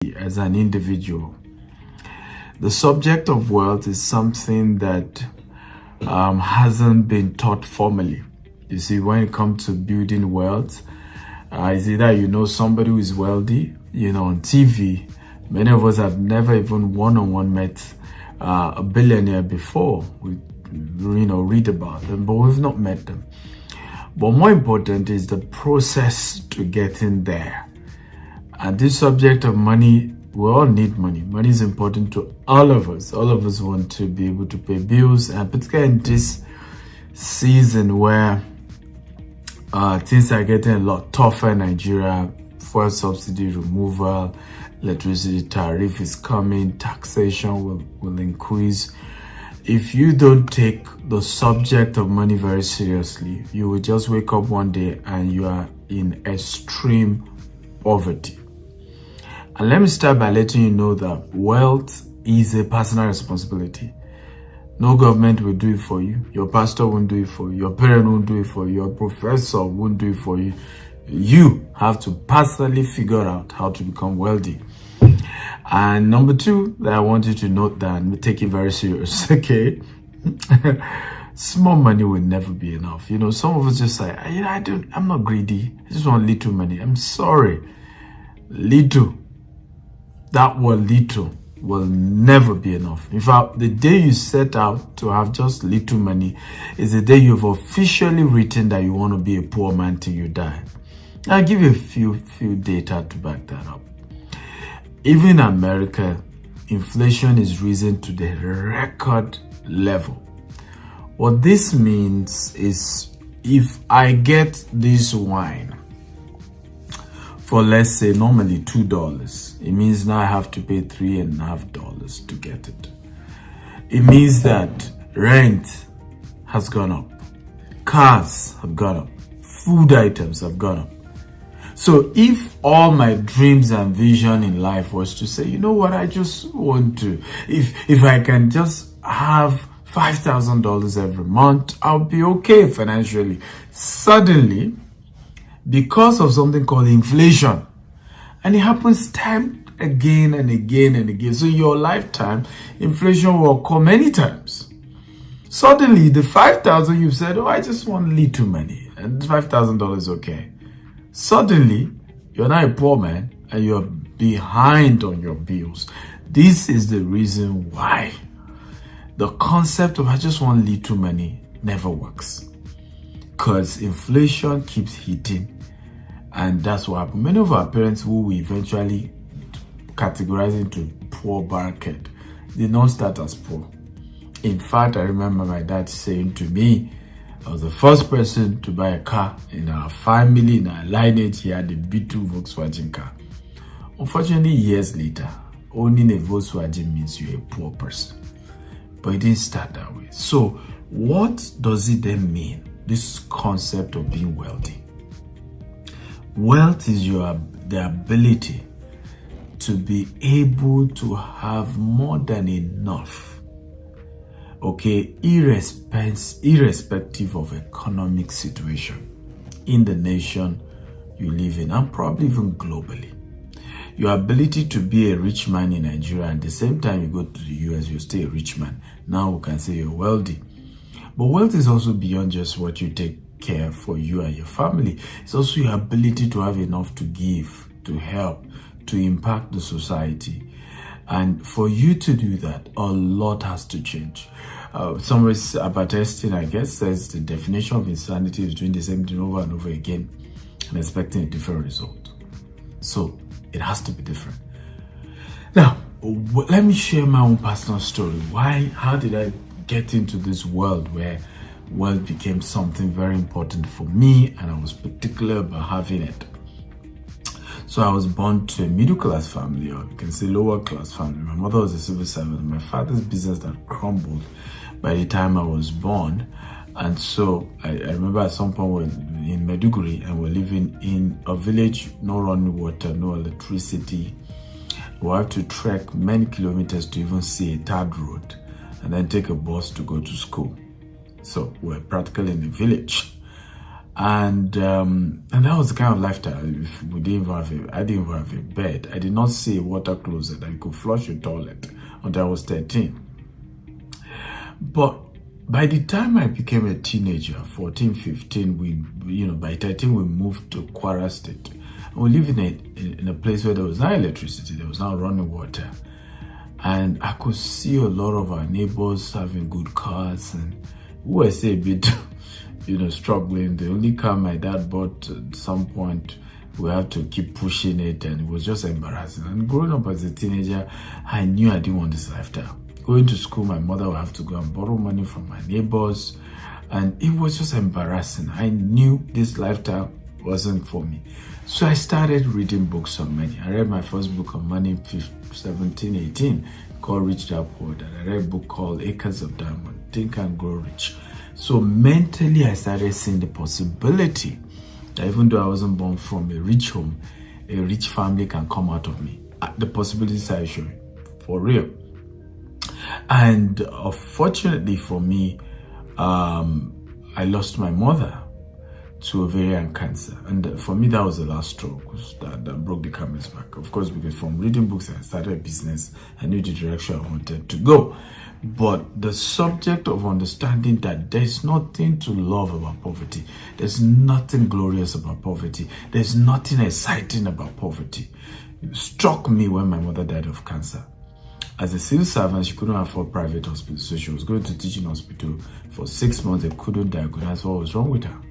as an individual. The subject of wealth is something that hasn't been taught formally. You see, when it comes to building wealth, it's either you know somebody who is wealthy, on TV. Many of us have never even one-on-one met a billionaire before. We, read about them, but we've not met them. But more important is the process to getting there. And this subject of money, we all need money. Money is important to all of us. All of us want to be able to pay bills, and particularly in this season where things are getting a lot tougher in Nigeria. Fuel subsidy removal, electricity tariff is coming, taxation will increase. If you don't take the subject of money very seriously, you will just wake up one day and you are in extreme poverty. And let me start by letting you know that wealth is a personal responsibility. No government will do it for you. Your pastor won't do it for you. Your parent won't do it for you. Your professor won't do it for you. You have to personally figure out how to become wealthy. And number two, that I want you to note that and take it very serious, okay? Small money will never be enough. Some of us just say, I'm not greedy. I just want little money. I'm sorry. Little. That word little will never be enough. In fact, the day you set out to have just little money is the day you've officially written that you want to be a poor man till you die. I'll give you a few data to back that up. Even in America, inflation is risen to the record level. What this means is if I get this wine for, let's say, normally $2, it means now I have to pay $3.50 to get it. It means that rent has gone up, cars have gone up, food items have gone up. So if all my dreams and vision in life was to say, you know what, I just want to, if I can just have $5,000 every month, I'll be okay financially. Suddenly, because of something called inflation, and it happens time again and again and again. So in your lifetime, inflation will occur many times. Suddenly, the $5,000 you've said, I just want little money, and $5,000 is okay. Suddenly, you're not a poor man and you're behind on your bills. This is the reason why the concept of I just want little money never works. Because inflation keeps hitting, and that's what happened. Many of our parents who we eventually categorize into poor bracket did not start as poor. In fact, I remember my dad saying to me, I was the first person to buy a car in our family, in our lineage. He had a B2 Volkswagen car. Unfortunately, years later, owning a Volkswagen means you're a poor person. But it didn't start that way. So what does it then mean, this concept of being wealthy? Wealth is the ability to be able to have more than enough, okay, irrespective of economic situation in the nation you live in, and probably even globally. Your ability to be a rich man in Nigeria, and at the same time you go to the US, you're still a rich man. Now we can say you're wealthy. But wealth is also beyond just what you take care for you and your family. It's also your ability to have enough to give, to help, to impact the society. And for you to do that, a lot has to change. Somebody, Albert Einstein, I guess, says the definition of insanity is doing the same thing over and over again and expecting a different result. So it has to be different. Now, let me share my own personal story. How did I get into this world where wealth became something very important for me, and I was particular about having it? So I was born to a middle-class family, or you can say lower-class family. My mother was a civil servant. My father's business that crumbled by the time I was born. And so I remember at some point we're in Maiduguri and we're living in a village, no running water, no electricity. We have to trek many kilometers to even see a third road and then take a bus to go to school. So we're practically in the village. And that was the kind of lifestyle. If we didn't even have I didn't even have a bed. I did not see a water closet that you could flush your toilet until I was 13. But by the time I became a teenager, 14, 15, by 13 we moved to Kwara State. We lived in a place where there was no electricity, there was no running water. And I could see a lot of our neighbors having good cars, and we were still a bit, struggling. The only car my dad bought at some point, we had to keep pushing it, and it was just embarrassing. And growing up as a teenager, I knew I didn't want this lifestyle. Going to school, my mother would have to go and borrow money from my neighbors, and it was just embarrassing. I knew this lifestyle wasn't for me. So I started reading books on money. I read my first book on money in 17, 18 called Rich Dad Poor Dad. I read a book called Acres of Diamond, Think and Grow Rich. So mentally, I started seeing the possibility that even though I wasn't born from a rich home, a rich family can come out of me. The possibilities I show you, for real. And fortunately for me, I lost my mother to ovarian cancer, and for me that was the last straw that broke the camel's back. Of course, because from reading books I started a business, I knew the direction I wanted to go. But the subject of understanding that there's nothing to love about poverty, there's nothing glorious about poverty, there's nothing exciting about poverty, struck me when my mother died of cancer. As a civil servant, she couldn't afford private hospitals, so she was going to teaching hospital for 6 months. They couldn't diagnose what was wrong with her.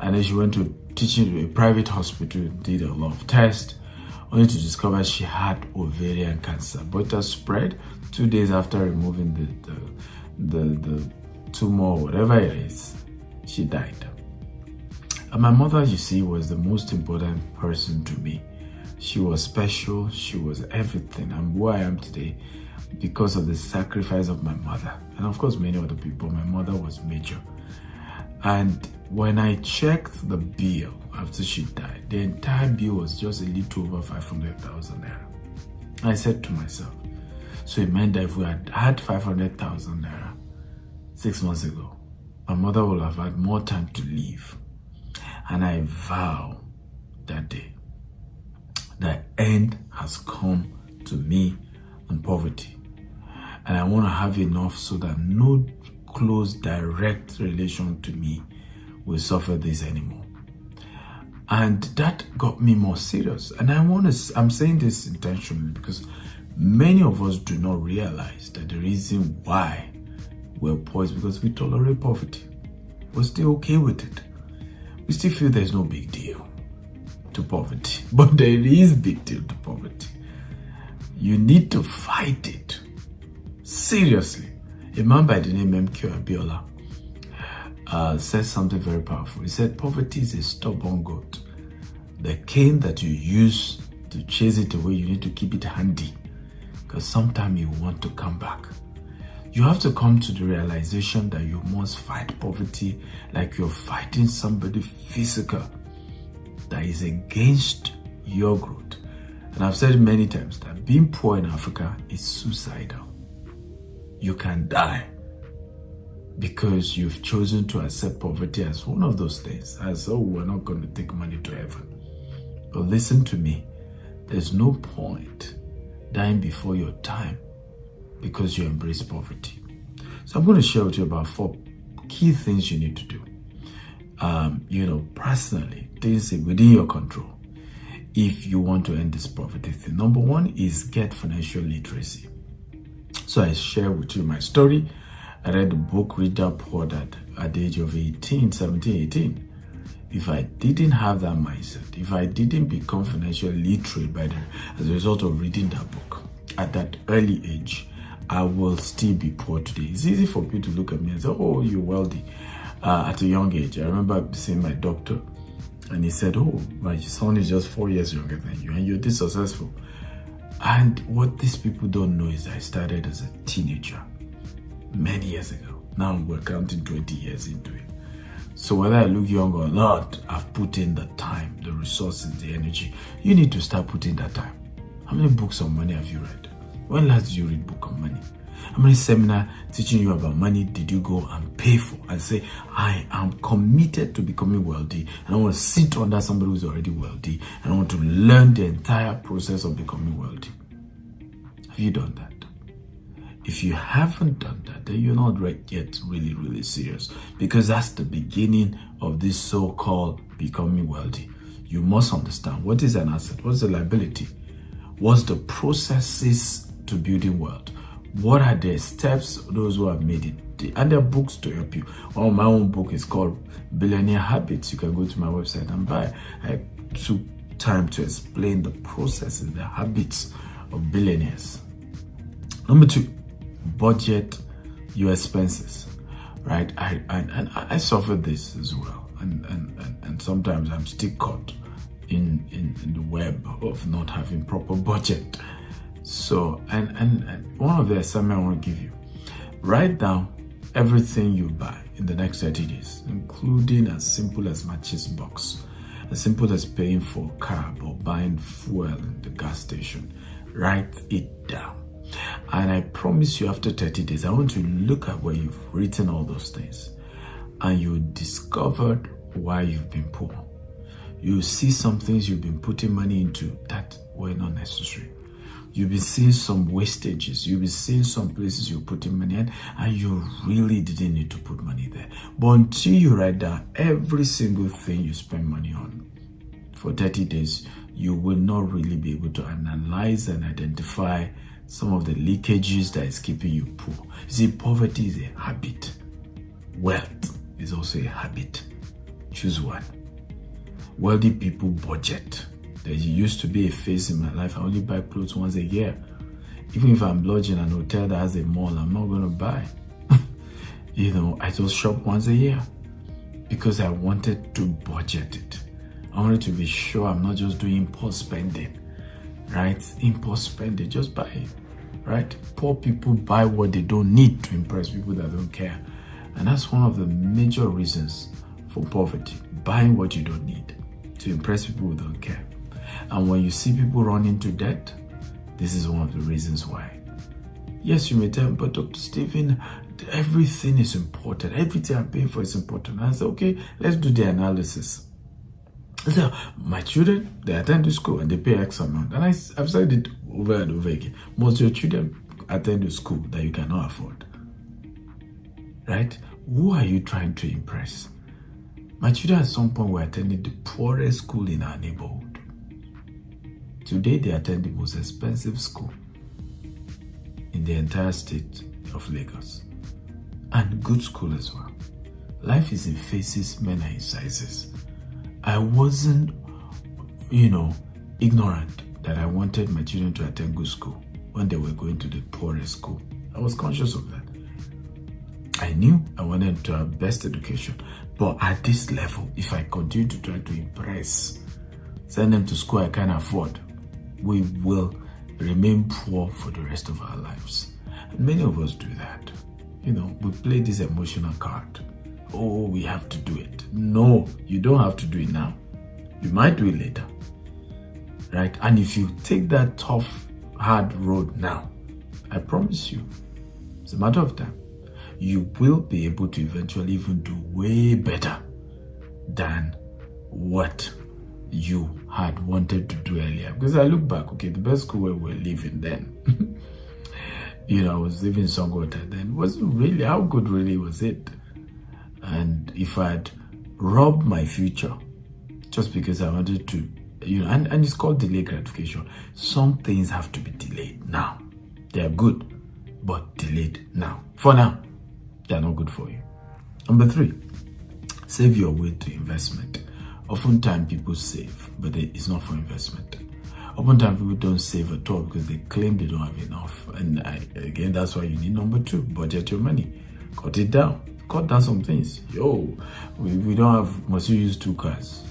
And then she went to teaching a private hospital, did a lot of tests, only to discover she had ovarian cancer. But it has spread. 2 days after removing the tumor or whatever it is, she died. And my mother, you see, was the most important person to me. She was special. She was everything. I'm who I am today because of the sacrifice of my mother. And of course, many other people. My mother was major. And when I checked the bill after she died, the entire bill was just a little over 500,000 naira. I said to myself, so it meant that if we had 500,000 naira 6 months ago, my mother would have had more time to live. And I vow that day, the end has come to me and poverty. And I want to have enough so that no close direct relation to me will suffer this anymore. And that got me more serious. And I'm saying this intentionally because many of us do not realize that the reason why we're poor is because we tolerate poverty. We're still okay with it. We still feel there's no big deal to poverty, but there is big deal to poverty. You need to fight it seriously. A man by the name M.K. Abiola said something very powerful. He said, poverty is a stubborn goat. The cane that you use to chase it away, you need to keep it handy because sometime you want to come back. You have to come to the realization that you must fight poverty like you're fighting somebody physical that is against your growth. And I've said many times that being poor in Africa is suicidal. You can die because you've chosen to accept poverty as one of those things, as we're not going to take money to heaven. But listen to me, there's no point dying before your time because you embrace poverty. So I'm going to share with you about 4 key things you need to do. Personally, things within your control if you want to end this poverty thing. Number 1 is get financial literacy. So I share with you my story. I read the book Rich Dad Poor Dad at the age of 17, 18. If I didn't have that mindset, if I didn't become financially literate as a result of reading that book at that early age, I will still be poor today. It's easy for people to look at me and say, oh, you're wealthy at a young age. I remember seeing my doctor and he said, oh, my son is just 4 years younger than you and you're this successful. And what these people don't know is I started as a teenager many years ago. Now we're counting 20 years into it. So whether I look young or not, I've put in the time, the resources, the energy. You need to start putting that time. How many books on money have you read? When last did you read book on money? How many seminars teaching you about money did you go and pay for and say, I am committed to becoming wealthy and I want to sit under somebody who's already wealthy and I want to learn the entire process of becoming wealthy? Have you done that? If you haven't done that, then you're not yet really, really serious, because that's the beginning of this so-called becoming wealthy. You must understand what is an asset, what's the liability, what's the processes to building wealth, what are the steps those who have made it, and there are books to help you. Well, my own book is called Billionaire Habits. You can go to my website and buy. I took time to explain the processes, the habits of billionaires. Number 2, budget your expenses, right? I suffered this as well, and sometimes I'm still caught in the web of not having proper budget. So and one of the assignments I want to give you: write down everything you buy in the next 30 days, including as simple as matches box, as simple as paying for a cab or buying fuel in the gas station. Write it down. And I promise you, after 30 days, I want you to look at where you've written all those things, and you discovered why you've been poor. You see some things you've been putting money into that were not necessary. You'll be seeing some wastages. You'll be seeing some places you're putting money in and you really didn't need to put money there. But until you write down every single thing you spend money on for 30 days, you will not really be able to analyze and identify some of the leakages that is keeping you poor. You see, poverty is a habit. Wealth is also a habit. Choose one. Wealthy people budget. There used to be a phase in my life, I only buy clothes once a year. Even if I'm lodging in an hotel that has a mall, I'm not going to buy. I just shop once a year because I wanted to budget it. I wanted to be sure I'm not just doing impulse spending, right? Impulse spending, just buy it, right? Poor people buy what they don't need to impress people that don't care. And that's one of the major reasons for poverty, buying what you don't need to impress people who don't care. And when you see people run into debt, this is one of the reasons why. Yes, you may tell me, but Dr. Stephen, everything is important. Everything I'm paying for is important. And I say, okay, let's do the analysis. I say, my children, they attend the school and they pay X amount. And I've said it over and over again. Most of your children attend the school that you cannot afford. Right? Who are you trying to impress? My children at some point were attending the poorest school in our neighborhood. Today, they attend the most expensive school in the entire state of Lagos. And good school as well. Life is in phases, men are in sizes. I wasn't, ignorant that I wanted my children to attend good school when they were going to the poorest school. I was conscious of that. I knew I wanted to have best education. But at this level, if I continue to try to impress, send them to school I can't afford, we will remain poor for the rest of our lives. And many of us do that. We play this emotional card. Oh, we have to do it. No, you don't have to do it now. You might do it later. Right? And if you take that tough, hard road now, I promise you, it's a matter of time. You will be able to eventually even do way better than what you had wanted to do earlier. Because I look back, okay, the best school where we were living then, I was living in Songota then. It wasn't really, how good really was it? And if I'd robbed my future just because I wanted to, and it's called delayed gratification. Some things have to be delayed now. They are good, but delayed now. For now, they are not good for you. Number 3, save your way to investment. Oftentimes people save, but it's not for investment. Oftentimes people don't save at all because they claim they don't have enough. And again, that's why you need number 2, budget your money. Cut it down. Cut down some things. We don't have, must you use 2 cars?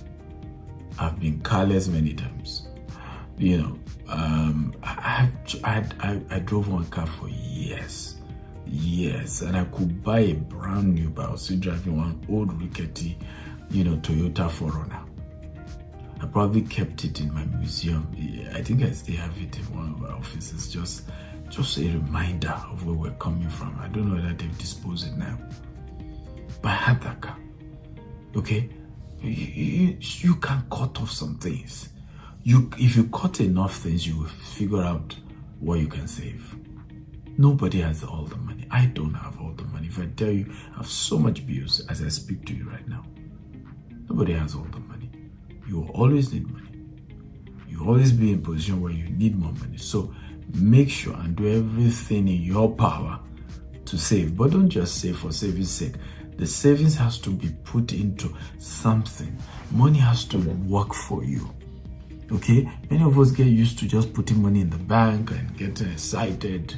I've been carless many times. I drove one car for years. Yes, and I could buy a brand new, but I was still driving one old rickety, Toyota 4Runner. I probably kept it in my museum. I think I still have it in one of our offices, just Just a reminder of where we're coming from. I don't know whether they've disposed it now, but I had that car. Okay, you can cut off some things. If you cut enough things, you will figure out what you can save. Nobody has all the money. I don't have all the money. If I tell you, I have so much bills as I speak to you right now. Nobody has all the money. You will always need money. You will always be in a position where you need more money. So make sure and do everything in your power to save. But don't just save for saving's sake. The savings has to be put into something. Money has to work for you. Okay? Many of us get used to just putting money in the bank and getting excited.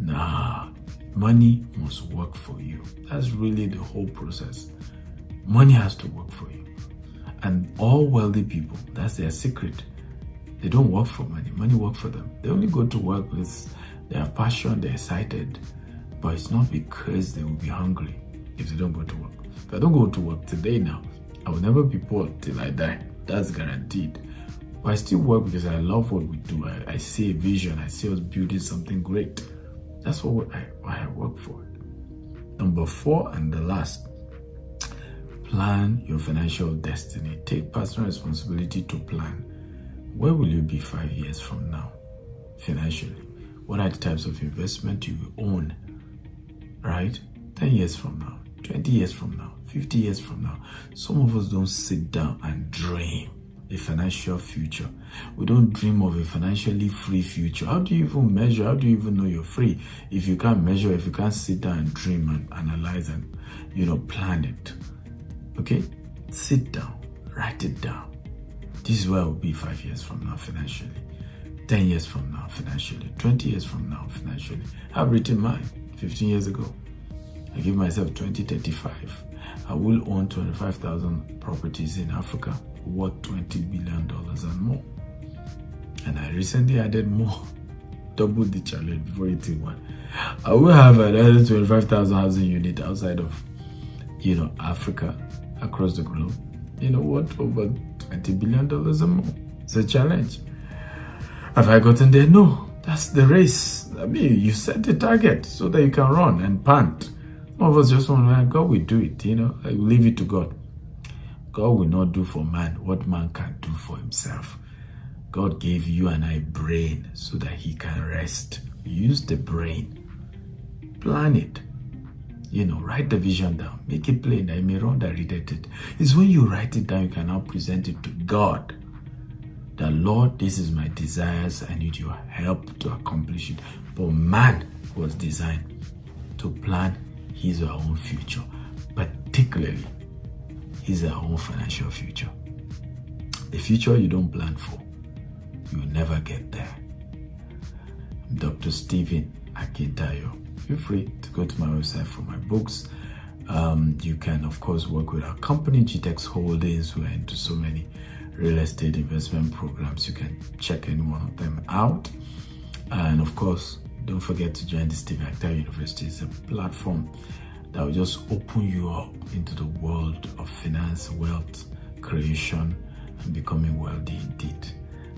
Nah, money must work for you. That's really the whole process. Money has to work for you. And all wealthy people, that's their secret. They don't work for money. Money works for them. They only go to work with their passion, they're excited. But it's not because they will be hungry if they don't go to work. If I don't go to work today now, I will never be poor till I die. That's guaranteed. But I still work because I love what we do. I see a vision. I see us building something great. That's what I work for. Number 4 and the last, plan your financial destiny. Take personal responsibility to plan. Where will you be 5 years from now financially? What are the types of investment you will own, right? 10 years from now, 20 years from now, 50 years from now. Some of us don't sit down and dream a financial future. We don't dream of a financially free future. How do you even measure? How do you even know you're free if you can't measure, if you can't sit down and dream and analyze and, plan it? Okay? Sit down, write it down. This is where I will be 5 years from now financially, 10 years from now financially, 20 years from now financially. I've written mine 15 years ago. I give myself 2035. I will own 25,000 properties in Africa worth $20 billion and more. And I recently added more, doubled the challenge before 81. I will have another 25,000 housing units outside of, Africa, across the globe. What, over $20 billion or more? It's a challenge. Have I gotten there? No. That's the race. I mean, you set the target so that you can run and pant. Some of us just want to, God will do it, I leave it to God. God will not do for man what man can do for himself. God gave you and I brain so that he can rest. Use the brain. Plan it. Write the vision down. Make it plain that you may run that read it. It's when you write it down, you can now present it to God. That, Lord, this is my desires. I need your help to accomplish it. But man was designed to plan his or her own future. Particularly, his or her own financial future. A future you don't plan for, you will never get there. I'm Dr. Stephen Akintayo. Feel free to go to my website for my books. You can, of course, work with our company, GTEX Holdings. We're into so many real estate investment programs. You can check any one of them out. And of course, don't forget to join the Stephen Akintayo University. It's a platform that will just open you up into the world of finance, wealth creation, and becoming wealthy indeed.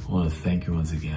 I want to thank you once again.